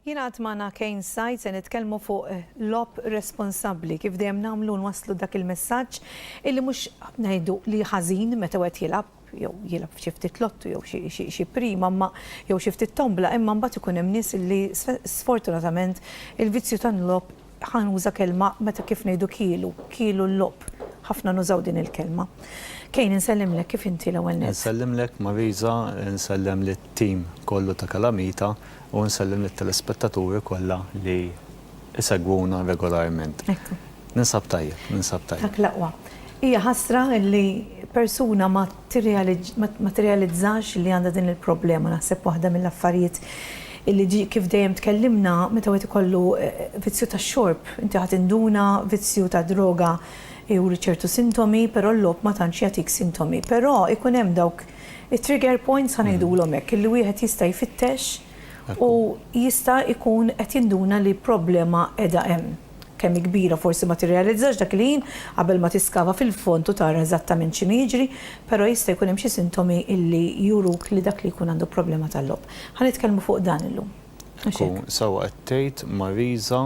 Jina għatmana kejn sajt se nitkellmu fuq lob responsabbli kif dejjem nagħmlu nwaslu dak il-messaġġ illi mhux ngħidu li ħażin meta wieħed jilab xi ftit lottu jew xi prima jew xi ftit tombla imma mbagħad ikun hemm nies illi sfortunatament il-vizzju tan-lob ħanuża kelma meta kif ngħidu kielu l-lob. Ħafna nużaw din il-kelma. Kejn insellimlek kif inti l-ewwel nett. Insellimlek Marisa, insellem lit-tim kollu ta' Kalamita u nsellem lit-telespettaturi kollha li isegwuna regolarment. Ninsab tajjeb. Dak l-aqwa. Hija ħasra li persuna ma tirrealizzax li għandha din il-problema, naħseb waħda mill-affarijiet illi kif dejjem tkellimna meta wieħed ikollu vizzju tax-xorb, inti ħadd induna vizzju ta' droga juri ċertu sintomi, però l-lob ma tantx jagħtik sintomi. Però ikun hemm dawk it-trigger points ħanejdulhom hekk illi wieħed jista' jfittex u jista' jkun qed jinduna li problema qiegħda hemm. Kemm kbira forsi ma tirrealizzax dak li qabel ma tiskava fil-fond u tara eżattament x'inhu jiġri, però jista' jkun hemm xi sintomi illi juruk li dak li jkun għandu problema tal-lob. Ħanitkellmu fuq dan illum. Sewwa qed tgħid Marisa,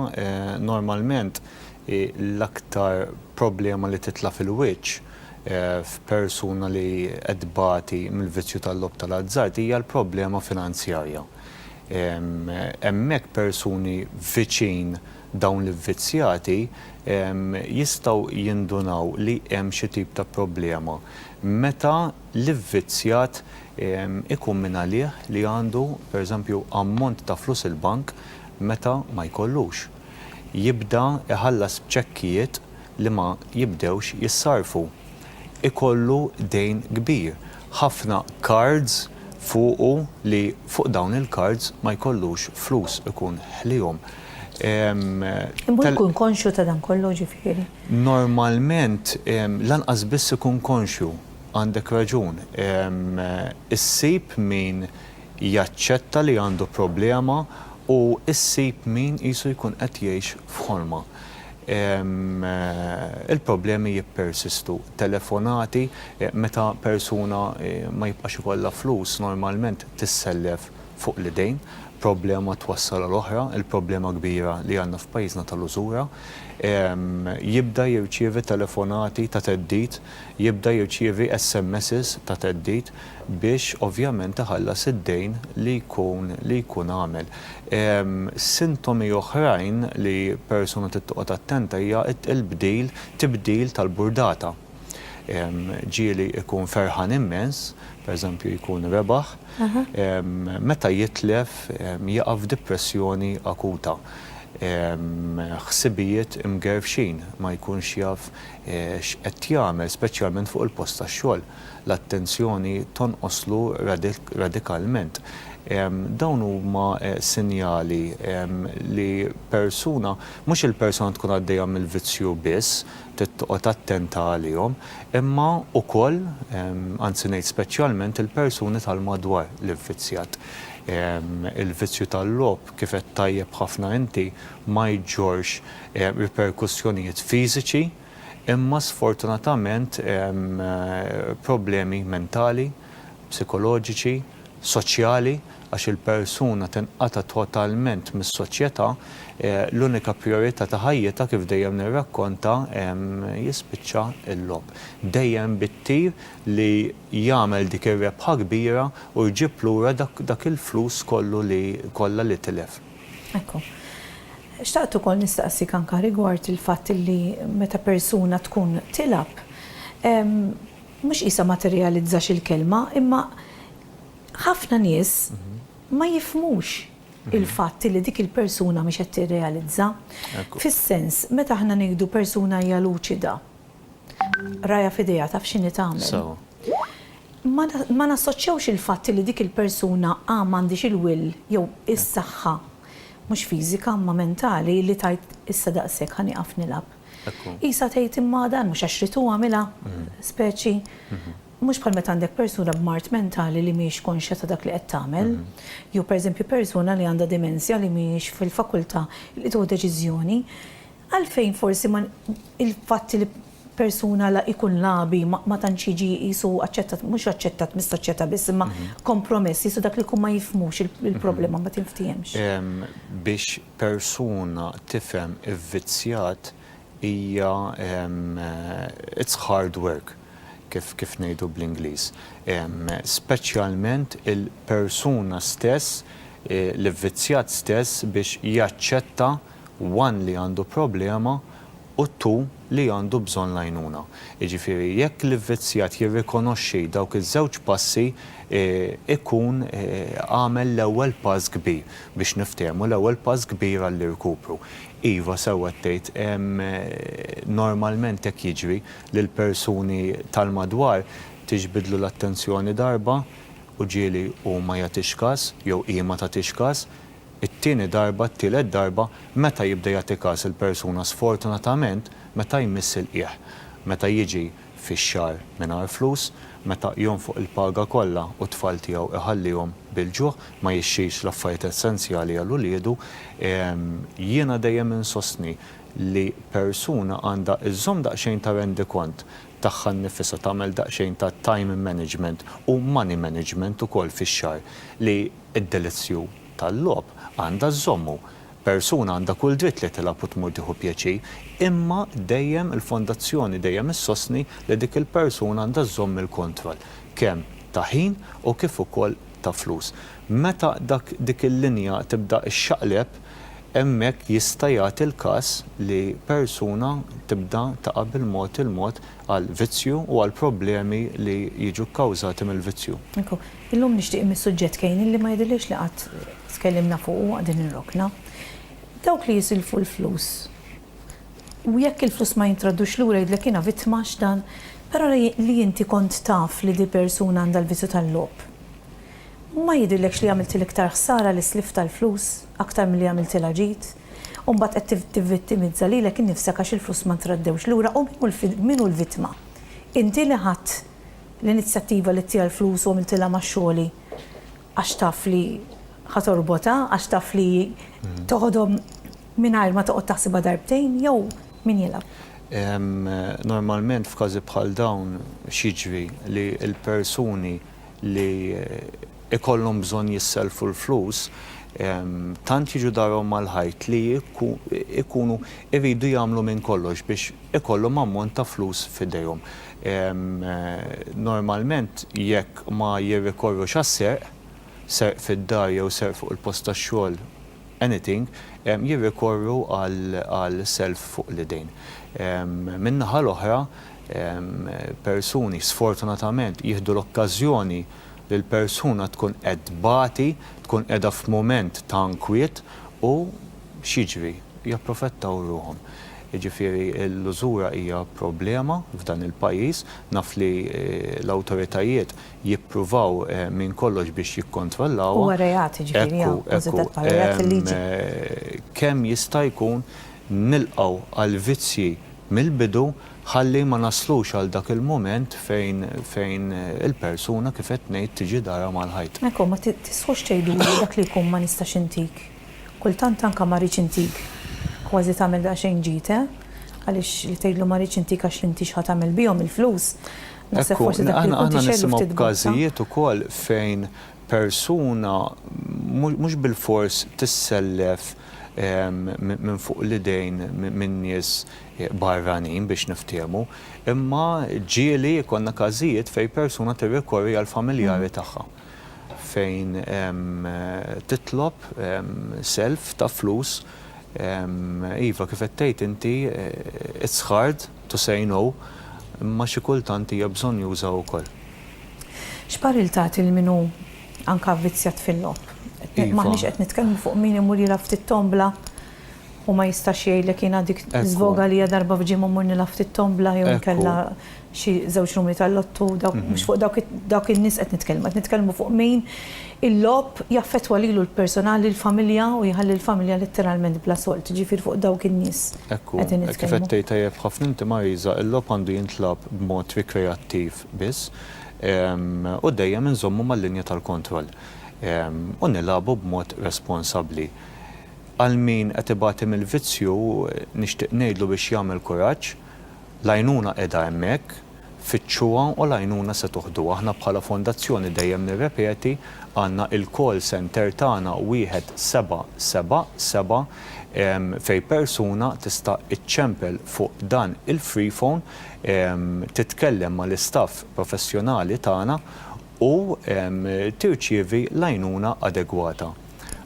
normalment l-aktar problema li titla fil-wiċċ f'persuna li qed bati mill-vizzju tal-lob tal-azzard hija l-problema finanzjarja. Hemmhekk persuni viċin dawn l-vizzjati jistgħu jindunaw li hemm xi tip ta' problema. Meta l-vizzjat ikun minn għalih li għandu pereżempju ammont ta' flus il-bank meta ma jkollux. Jibda iħallas b'ċekkijiet li ma jibdewx jissarfu. Ikollu dejn kbir. Ħafna cards fuqu li fuq dawn il-cards ma jkollux flus ikun ħlihom. Imma jkun konxju ta' dan kollu ġifieri. Normalment lanqas biss ikun konxju, għandek raġun. Issib min jaċċetta li għandu problema u issib min qisu jkun qed jgħix f'ħolma. Il-problemi jippersistu. Telefonati, meta persuna ma jibqax ikollha flus normalment tissellef fuq l-idejn, problema twassal l-oħra, il-problema kbira li għandna f'pajjiżna tal-użura, jibda jirċievi telefonati ta' theddid, jibda jirċievi SMSs ta' theddid biex ovvjament iħallas id-dejn li jkun għamel. Sintomi oħrajn li persuna tittoqgħod attenta hija tibdil tal-burdata. Ġieli ikun ferħan immens, pereżempju jkun rebaħ, meta jitlef jaqa' f'depressjoni akuta. Ħsibijiet imgerfxin, ma jkunx jaf x'qed jagħmel, speċjalment fuq il-post tax-xogħol. L-attenzjoni tonqoslu radikalment. Dawn huma sinjali li persuna, mhux il-persuna tkun għaddejja mill-vizzju biss, tittoqgħod attenta għalihom, imma wkoll, anzi ngħid speċjalment il-persuni tal-madwar li vvizzjat. Il-vizzju tal-lob kif qed tajjeb ħafna inti ma jġorx riperkussjonijiet fiżiċi, imma sfortunatament problemi mentali, psikoloġiċi, soċjali, għax il-persuna tinqata' totalment mis-soċjetà, l-unika priorità ta' ħajjita kif dejjem nirrakkonta jispiċċa l-lob. Dejjem bittir li jagħmel dik ir-rebħa kbira u jġib lura dak il-flus kollu li kollha li tilef. Ekku. Xtaqt ukoll nistaqsik anke rigward il-fatt li meta persuna tkun tilab mhux qisha ma tirrealizzax il-kelma, imma ħafna nies ma jifhmux il-fatt li dik il-persuna mhix qed tirrealizza. Fis-sens, meta aħna ngħidu persuna hija luċida, rajja f'idejha taf x'inhi tagħmel. Ma nassoċjawx il-fatt li dik il-persuna m'għandix il-will jew is-saħħa mhux fiżika imma mentali li tajt issa daqshekk ħanieqaf nilab. Isa tgħid imma dan mhux għax ritu għamilha speċi. Mhux bħal meta għandek persuna b'mart mentali li mhix konxja ta' dak li qed tagħmel, jew pereżempju persuna li għandha dimensja li mhix fil-fakultà li tieħu deċiżjoni, għalfejn forsi il-fatt li persuna la ikun labi ma tantx jiġi qisu aċċettat, mhux aċċettat mistaċċetta biss imma kompromess qisu dak li jkun ma jifhmux il-problema ma tinftihemx. Biex persuna tifhem il-vizzjat hija it's hard work kif ngħidu bl-Ingliż. Speċjalment il-persuna stess, l-vizzjat stess biex jaċċetta li għandu problema u li għandu bżonn l-għajnuna. Jiġifieri jekk l-vizzjat jirrikonoxxi dawk iż-żewġ passi ikun għamel l-ewwel pass kbir biex niftehmu l-ewwel pass kbir għall-irkupru. Iva sewwa tgħid normalment hekk jiġri lil persuni tal-madwar tiġbidlu l-attenzjoni darba u ġieli u ma jagħtix każ jew hi ma tagħtix każ. It-tieni darba, t-tielet darba, meta jibda jagħti każ il-persuna sfortunatament meta jmiss il-qiegħ, meta jiġi fix-xahar mingħajr flus, meta jonfoq il-paga kollha u t-tfal tiegħu iħallihom bil-ġuħ ma jixxix l-affarijiet essenzjali għal uliedu, jiena dejjem insostni li persuna għandha iżżomm daqsxejn ta' rendikont tagħha nnifisha tagħmel daqsxejn ta' time management u money management ukoll fix-xahar li d-delizzju tal-logħob għandha żommu. Persuna għandha kull dritt li tilab u tmur tieħu pjaċir, imma dejjem il-fondazzjoni dejjem issostni li dik il-persuna għandha żomm il-kontroll kemm ta' ħin u kif ukoll ta' flus. Meta dik il-linja tibda xxaqleb, hemmhekk jista' jagħti l-każ li persuna tibda taqa' bil-mod għal vizzju u għal problemi li jiġu kkawżati mill-vizzju. Illum nixtieq mis-suġġett kien li ma jidhirlix li qatt tkellimna fuq qegħdin irrokna. Dawk li jisilfu l-flus. U jekk il-flus ma jintradux lura jidlek jiena vittma x'dan, però li inti kont taf li di persuna għandha l-vizzju tal-logħob. Ma jidhirlekx li għamilt l-iktar ħsara li slif tal-flus aktar milli għamiltilha ġid. U mbagħad qed tivvittimizza lilek innifsek għax il-flus ma ntraddewx lura u min hu l-vittma. Inti li ħadd l-inizjattiva li tira l-flus u għamiltilha max-xogħli għax taf li ħatorbota, għax taf li toħodhom mingħajr ma toqgħod taħsibha darbtejn jew min jilgħab. Normalment f'każi bħal dawn x'jiġri li l-persuni li ikollhom bżonn jisselfu l-flus tant jiġu darhom mal-ħajt li ikunu jridu jagħmlu minn kollox biex ikollhom ammont ta' flus f'idejhom. Normalment jekk ma jirrikorrux għas-serq, serq fid-dar jew serq fuq il-post tax-xogħol, anything, jirrikorru għal self fuq l-idejn. Min-naħa l-oħra, persuni sfortunatament jieħdu l-okkażjoni li l-persuna tkun qed bagħti, tkun qiegħda f'mument ta' inkwiet u x'jiġri japprofittaw ruhom. Jiġifieri l-użura hija problema f'dan il-pajjiż, naf li l-awtoritajiet jippruvaw minn kollox biex jikkontrollawha. Huwa reat jiġifieri kemm jista' jkun nilqgħu għal vizzji mill-bidu ħalli ma naslux għal dak il-moment fejn il-persuna kif qed ngħid tiġi dara mal-ħajt. Ekku ma tisħux tgħidu dak li jkun ma nistax intik. Kultant anke ma rridx intik. Kważi tagħmel daqsxejn ġid, għaliex li tgħidlu ma rridx intik għax inti x'ħa tagħmel bihom il-flus. Aħna nisimgħu b'każijiet ukoll fejn persuna mhux bil-fors tissellef minn fuq l-idejn minn nies barranin biex niftehmu, imma ġieli jkollna każijiet fejn persuna tirrikorri għal familjari tagħha fejn titlob self ta' flus. Iva, kif qed tgħid inti it's hard to say no, imma xi kultant hija bżonn juża wkoll. X'paril tagħti lil min hu anke avvizzjat fil-logħob? Maħniex qed nitkellmu fuq min imur jilgħab ftit tombla u ma jistax jgħidlek jiena dik żvoga li hija darba f'ġimgħa mmur nilgħab ftit tombla jew inkella xi żewġ numri tal-lottu, mhux fuq dawk in-nies qed nitkellmu fuq min il-logħob jaffettwa lilu l-personali l-familja u jħalli l-familja letteralment bla solt, ġifier fuq dawk in-nies. Ekku, kif qed tgħid tajjeb ħafna inti Mariża, il-logħob għandu jintlab b'mod rikreattiv biss u dejjem inżommu mal-linja tal-kontroll u nilagħbu b'mod responsabbli. Għal min qed ibati mill-vizzju nixtieq ngħidlu biex jagħmel kuraġġ L-għajnuna qiegħda hemmhekk, fitxuha u l-għajnuna se toħdu. Aħna bħala fondazzjoni dejjem nirrepeti għandna il-call center tagħna 1777 fej persuna tista' iċċempel fuq dan il-free phone, titkellem mal-istaff professjonali tagħna u tirċievi l-għajnuna adegwata.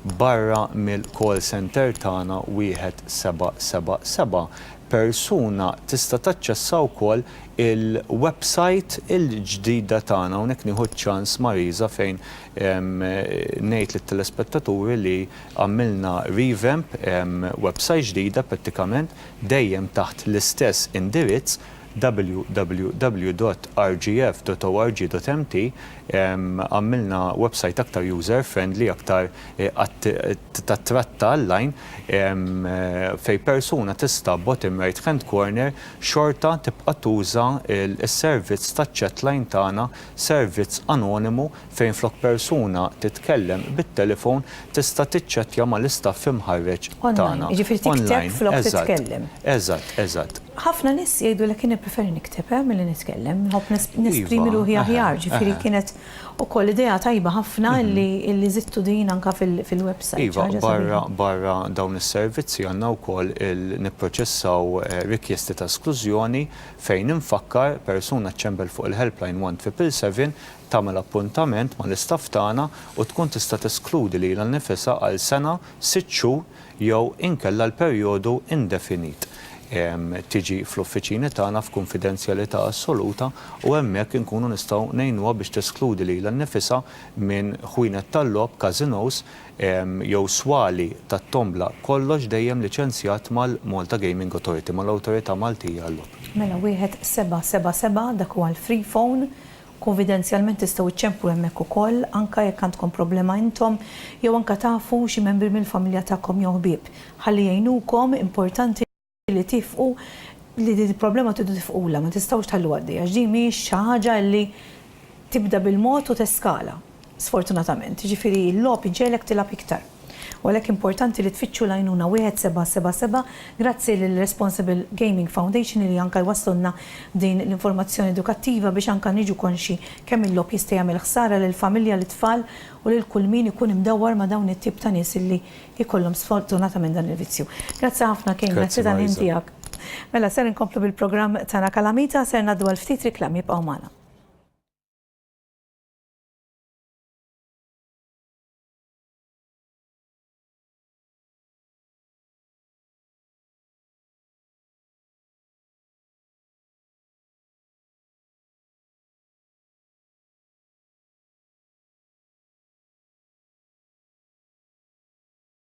Barra mill-call center tagħna 1777 persuna tista' taċċessa wkoll il-website il-ġdida tagħna hawnhekk nieħu ċans Mariża fejn ngħid lit-telespettaturi li għamilna revamp website ġdida prattikament dejjem taħt l-istess indirizz www.rgf.org.mt għamilna website aktar user-friendly, aktar tratta online fej persuna tista' bottom right hand corner xorta tibqa' tuża il-servizz taċ-chat line tagħna, servizz anonimu fejn flok persuna titkellem bit-telefon tista' tiċċettja mal-istaff imħarreġ tagħna. Jiġifieri tikteb flok titkellem. Eżatt. Ħafna nies jgħidu li kien nippreferi nikteb milli nitkellem, nħobb nesprimi ruħi aħjar, ġifieri kienet ukoll idea tajba ħafna li żittu din anke fil-website. Iva, barra dawn is-servizzi għandna wkoll nipproċessaw rikjesti ta' esklużjoni fejn infakkar persuna ċċempel fuq il-helpline 1777 tagħmel appuntament mal-istaff tagħna u tkun tista' teskludi lilha nnifisha għal sena, 6 xhur jew inkella l-perjodu indefinit. Tiġi fl-uffiċini tagħna f'konfidenzjalità assoluta u hemmhekk inkunu nistgħu ngħinuha biex teskludi lilha nnifisha minn ħwienet tal-logħob casinos jew swali tat-tombla kollox dejjem liċenzjat mal-Malta Gaming Authority, mal-Awtorità Maltija għall-logħob. Mela 1777 dak huwa l-free phone, konfidenzjalment tistgħu iċċemplu hemmhekk ukoll anke jekk għandkom problema intom jew anke tafu xi membri mill-familja tagħkom jew ħbieb. Ħalli jgħinukom importanti li tifqu li di problema tidu tifqula, ma tistgħux tħallu għaddejja, għax din mhix xi ħaġa li tibda bil-mod u teskala. Sfortunatament, ġifieri l-logħob iġġielek tilab iktar. U għalhekk importanti li tfittxu l-għajnuna 1777 grazzi lill-Responsible Gaming Foundation li anke jwasslulna din l-informazzjoni edukattiva biex anke niġu konxi kemm il-logħob jista' jagħmel ħsara lill-familja, lit-tfal u lil kull min ikun imdawwar ma' dawn it-tip ta' nies illi jkollhom sfortunatament dan il-vizzju. Grazzi ħafna kien grazzi dan tiegħek. Mela ser inkomplu bil-programm tagħna Kalamita, ser ngħaddu għal ftit riklam jibqgħu magħna.